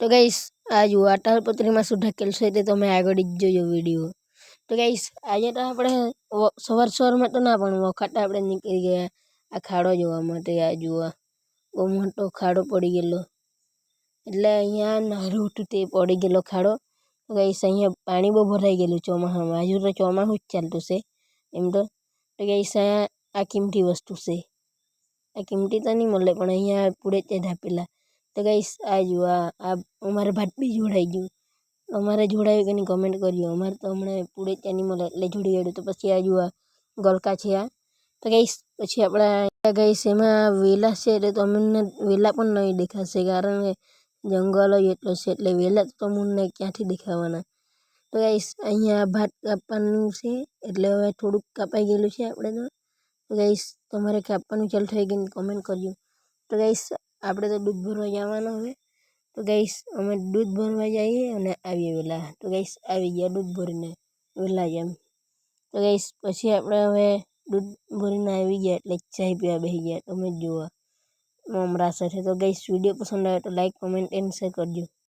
તો ગાઈસ આ જુઓ આ તાલપત્રીમાં શું ઢકેલ છે તે તમે આગળ જ જોજો વિડીયો. તો ગાઈસ આજે તો આપણે સવારમાં તો ના પણ વખત આપણે નીકળી ગયા આ ખાડો જોવા માટે. આ જુઓ બહુ મોટો ખાડો પડી ગયેલો, એટલે અહીંયા નારું હતું તે પડી ગયેલો ખાડો. તો ગાઈસ અહીંયા પાણી બહુ ભરાઈ ગયેલું ચોમાસામાં. હજુ તો ચોમાસું જ ચાલતું છે એમ તો. તો ગાઈસ આ કિંમતી વસ્તુ છે. આ કિંમતી તો નહીં મળે પણ અહીંયા પૂરે તે ઢાપેલા. તો ગાઈસ આ જુઓ આ અમારે ભાત બી જોડાઈ ગયું. અમારે જોડાયું કે નહીં કમેન્ટ કરજો. અમારે તો હમણાં પૂરે ત્યાં નહીં મળે એટલે જોડી ગયું. તો પછી આ જુઓ ગલકા છે આ. તો ગાઈસ પછી આપણા ગાઈસ એમાં વેલા છે એટલે તમને વેલા પણ નહીં દેખાશે, કારણ કે જંગલ જ એટલો છે એટલે વેલા તો તમને ક્યાંથી દેખાવાના. તો ગાઈસ અહીંયા ભાત કાપવાનું છે એટલે હવે થોડુંક કાપાઈ ગયેલું છે આપણે તો. તો ગાઈસ તમારે કાપવાનું ચાલુ થઈ ગયું કમેન્ટ કરજો. તો ગાઈસ આપણે તો દૂધ ભરવા જવાના હવે. તો ગાઈસ અમે દૂધ ભરવા જઈએ અને આવીએ વેલા. તો ગાઈસ આવી ગયા દૂધ ભરીને વેલા જ એમ. તો ગાઈસ પછી આપણે હવે દૂધ ભરીને આવી ગયા એટલે ચાય પીવા બેસી ગયા. તમે જુઓ મમરા સાથે. તો ગાઈસ વિડીયો પસંદ આવે તો લાઈક કમેન્ટ એન્ડ શેર કરજો.